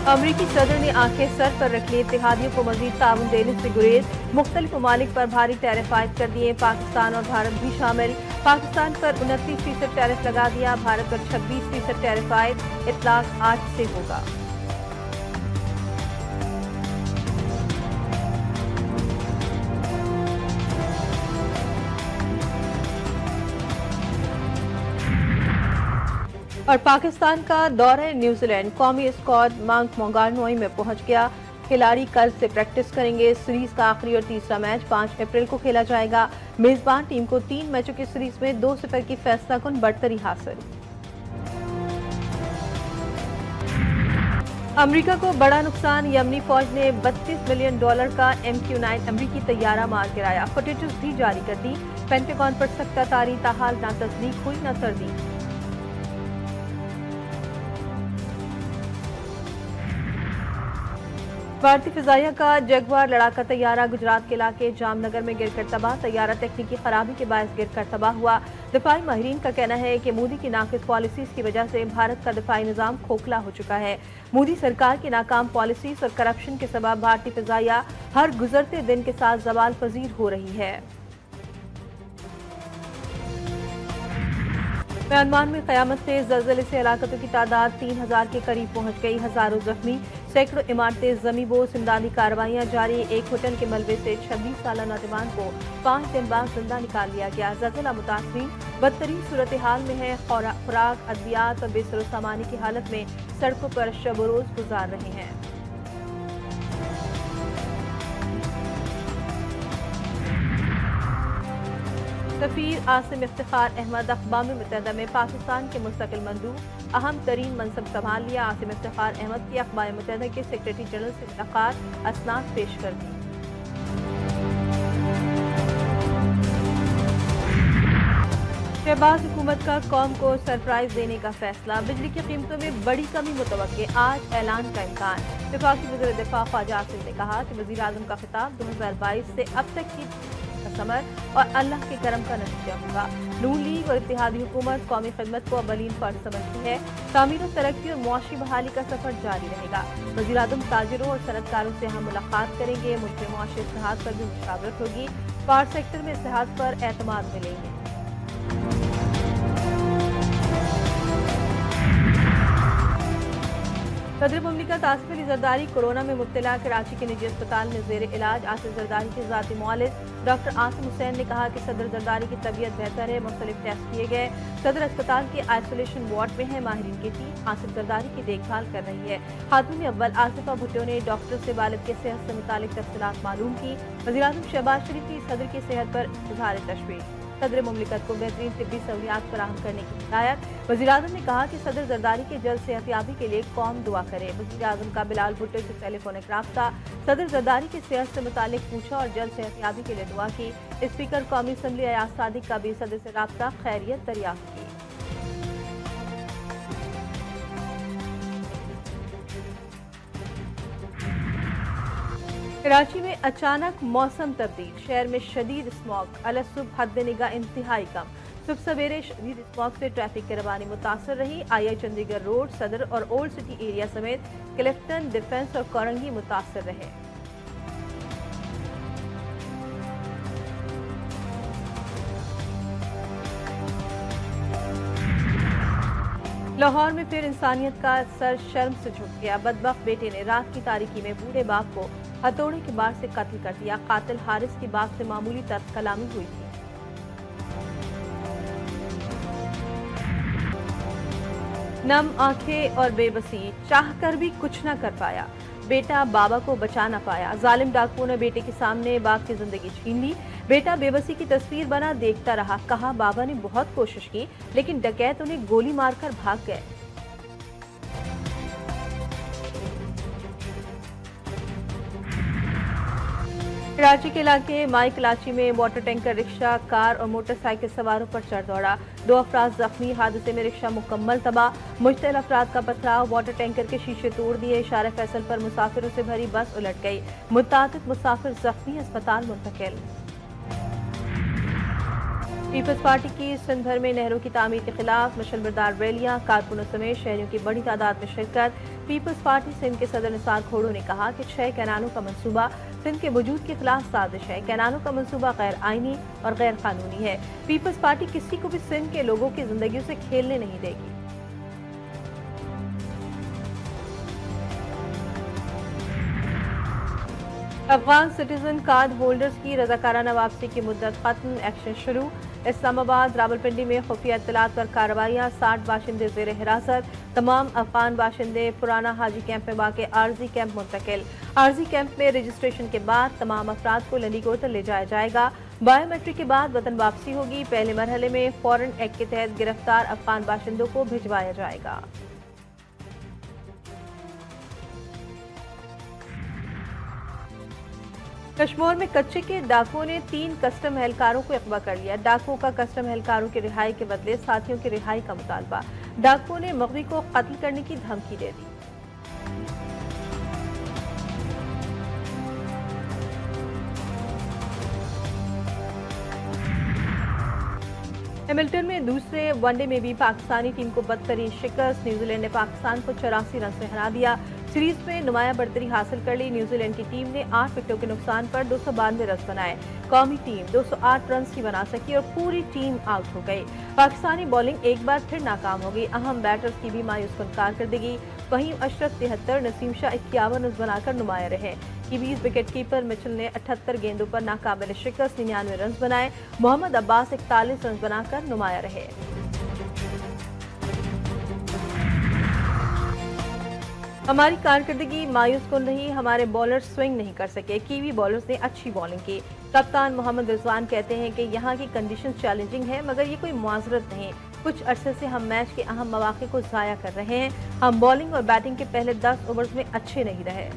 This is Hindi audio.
अमरीकी सदर ने आंखें सर पर रख ली, इत्तेहादियों को मजीद ताउन देने से गुरेज। मुख्तलिफ ममालिक पर भारी टैरिफ आयद कर दिए, पाकिस्तान और भारत भी शामिल। पाकिस्तान पर 29% टैरिफ लगा दिया, भारत पर 26% टैरिफ आयद। इतलाक आज से होगा। और पाकिस्तान का दौरे न्यूजीलैंड, कौमी स्क्वाड मोंगानुई में पहुंच गया। खिलाड़ी कल से प्रैक्टिस करेंगे। सीरीज का आखिरी और तीसरा मैच 5 अप्रैल को खेला जाएगा। मेजबान टीम को 3 मैचों की सीरीज में 2-0 की फैसलाकुन बढ़तरी हासिल। अमेरिका को बड़ा नुकसान, यमनी फौज ने $32 मिलियन का MQ-9 अमरीकी तैयारा मार गिराया। फुटेजेस भी जारी कर दी। पेंटागन पर सख्त तारी, ताहाल न तस्दीक हुई न तरदीद। भारतीय फिजाइया का जगुआर लड़ाका तैयारा गुजरात के इलाके जामनगर में गिरकर तबाह। तैयारा तकनीकी खराबी के बायस गिरकर तबाह हुआ। दिफाई माहिरीन का कहना है कि मोदी की नाकिस पॉलिसीज की वजह से भारत का दिफाई निजाम खोखला हो चुका है। मोदी सरकार की नाकाम पॉलिसीज और करप्शन के सबब भारतीय फिजाइया हर गुजरते दिन के साथ जवाल पजीर हो रही है। म्यांमार में क़यामत से ज़लज़ले से हलाकतों की तादाद 3000 के करीब पहुंच गई, हजारों जख्मी, सैकड़ों इमारतें ज़मींबोस। इमदादी कार्रवाइयां जारी। एक होटल के मलबे से 26 साला नौजवान को 5 दिन बाद जिंदा निकाल लिया गया। ज़लज़ला मुतासरीन बदतरीन सूरत हाल में है। खुराक, अद्वियात और बेसरो सामानी की हालत में सड़कों पर शब रोज गुजार रहे हैं। सफीर आसिम इफ्तिखार अहमद अक़वाम मुत्तहिदा में पाकिस्तान के मुस्तकिल मंदूब, अहम तरीन मनसब संभाल लिया। आसिम इफ्तिखार अहमद की अक़वाम मुत्तहिदा के सेक्रेटरी जनरल से मुलाकात, असनाद पेश कर दी। शहबाज हुकूमत का कौम को सरप्राइज देने का फैसला, बिजली की कीमतों में बड़ी कमी मुतवक्के, आज ऐलान का इम्कान। वफाकी वज़ीर दिफा ख्वाजा आसिफ ने कहा कि वज़ीर आज़म का खिताब 2022 से अब तक की समर और अल्लाह के करम का नतीजा होगा। नून लीग और इत्तेहादी हुकूमत कौमी खिदमत को अवलीन फर्ज समझती है। तामीर और तरक्की और मुआशी बहाली का सफर जारी रहेगा। वज़ीर आज़म ताजिरों और सनतकारों से हम मुलाकात करेंगे। मुल्क में मुआशी इस्लाहात पर भी मुशावरत होगी। पावर सेक्टर में इस्लाहात पर एतमाद मिलेंगे। सदर मुमलिकत आसिफ अली जरदारी कोरोना में मुब्तला, कराची के निजी अस्पताल में जेर इलाज। आसिफ जरदारी के ज़ाती मुआलिज डॉक्टर आसिम हुसैन ने कहा कि सदर जरदारी की तबीयत बेहतर है। मुख्तलिफ टेस्ट किए गए। सदर अस्पताल के आइसोलेशन वार्ड में है। माहिरीन की टीम आसिफ जरदारी की देखभाल कर रही है। खातून अव्वल आसिफा भुट्टो ने डॉक्टर से वालिद के सेहत से मुतालिक तफसीलात मालूम की। वज़ीर आज़म शहबाज शरीफ की सदर की सेहत पर इज़हार तशवीश। सदर मुमलिकत को बेहतरीन तिब्बी सहूलियात फराहम करने की हिदायत। वज़ीर आज़म ने कहा कि सदर जरदारी के जल्द सेहतयाबी के लिए कौम दुआ करे। वज़ीर आज़म का बिलाल भुट्टो से टेलीफोनिक राब्ता, सदर जरदारी की सेहत से मुतालिक पूछा और जल्द सेहतयाबी के लिए दुआ की। स्पीकर कौमी असम्बली अयाज सादिक का भी सदर से राब्ता, खैरियत दरियाफ्त की। कराची में अचानक मौसम तब्दील, शहर में शदीद स्मॉग, अलसुबह हद निगाह इंतहाई कम। सुबह सवेरे शदीद स्मॉग से ट्रैफिक की रवानी मुतासर रही। आई चंडीगढ़ रोड, सदर और ओल्ड सिटी एरिया समेत क्लिफ्टन, डिफेंस और कोरंगी मुतासर रहे। लाहौर में फिर इंसानियत का सर शर्म से झुक गया। बदबख्त बेटे ने रात की तारीकी में बूढ़े बाप को हथौड़े के बार से कत्ल कर दिया। कातिल हारिस की बाप से मामूली तर्क कलामी हुई थी। नम आंखें और बेबसी, चाह कर भी कुछ न कर पाया। बेटा बाबा को बचा न पाया। जालिम डाकुओं ने बेटे के सामने बाप की जिंदगी छीन ली। बेटा बेबसी की तस्वीर बना देखता रहा। कहा बाबा ने बहुत कोशिश की लेकिन डकैत उन्हें गोली मारकर भाग गए। कराची के इलाके माई कलाची में वाटर टैंकर रिक्शा, कार और मोटरसाइकिल सवारों पर चढ़ दौड़ा। 2 अफराद जख्मी। हादसे में रिक्शा मुकम्मल तबाह। मुश्तल अफराद का पथराव, वाटर टैंकर के शीशे तोड़ दिए। इशारे फैसल पर मुसाफिरों से भरी बस उलट गई। मुतादिद मुसाफिर जख्मी, अस्पताल मुंतकिल। पीपल्स पार्टी की सिंध भर में नहरों की तामीर के खिलाफ मशलबरदार रैलियां, कारकुनों समेत शहरियों की बड़ी तादाद में शिरकत। पीपल्स पार्टी सिंध के सदर निसार खोड़ो ने कहा कि 6 कैनालों का मंसूबा सिंध के वजूद के खिलाफ साजिश है। कैनालों का मंसूबा गैर आईनी और गैर कानूनी है। पीपल्स पार्टी किसी को भी सिंध के लोगों की जिंदगी से खेलने नहीं देगी। अफगान सिटीजन कार्ड होल्डर्स की रजाकाराना वापसी की मुद्दत खत्म, एक्शन शुरू। इस्लामाबाद रावलपिंडी में खुफिया इत्तलात पर कार्रवाइयां, 60 बाशिंदे जेर हिरासत। तमाम अफगान बाशिंदे पुराना हाजी कैंप में वाक़ आर्जी कैंप मुंतकिल। आर्जी कैंप में रजिस्ट्रेशन के बाद तमाम अफराद को लंडीकोटर ले जाया जाएगा। बायोमेट्रिक के बाद वतन वापसी होगी। पहले मरहले में फॉरेन एक्ट के तहत गिरफ्तार अफगान बाशिंदों को भिजवाया जाएगा। कश्मीर में कच्चे के डाकुओं ने 3 कस्टम एहलकारों को अगवा कर लिया। डाकुओं का कस्टम एहलकारों की रिहाई के बदले साथियों की रिहाई का मुतालबा। डाकुओं ने मगवी को कत्ल करने की धमकी दे दी। हैमिल्टन में दूसरे वनडे में भी पाकिस्तानी टीम को बदतरीन शिकस्त। न्यूजीलैंड ने पाकिस्तान को 84 रन से हरा दिया। सीरीज में नुमाया बढ़तरी हासिल कर ली। न्यूजीलैंड की टीम ने 8 विकेटों के नुकसान पर 292 रन बनाए। कौमी टीम 208 रन ही बना सकी और पूरी टीम आउट हो गई। पाकिस्तानी बॉलिंग एक बार फिर नाकाम हो गई। अहम बैटर्स की भी मायूस कुन कारकर्दगी। वहीं अशरफ 73, नसीम शाह 51 रन बनाकर नुमाया रहे। कीवीज विकेट कीपर मिचेल ने 78 गेंदों पर नाकाबिल शिकस्त 99 रन बनाए। मोहम्मद अब्बास 41 रन बनाकर नुमाया रहे। हमारी कारकर्दगी मायूस कुन रही। हमारे बॉलर्स स्विंग नहीं कर सके। कीवी बॉलर्स ने अच्छी बॉलिंग की। कप्तान मोहम्मद रिजवान कहते हैं कि यहाँ की कंडीशन चैलेंजिंग है, मगर ये कोई मुआवजत नहीं। कुछ अरसे से हम मैच के अहम मौके को ज़ाया कर रहे हैं। हम बॉलिंग और बैटिंग के पहले 10 ओवर्स में अच्छे नहीं रहे।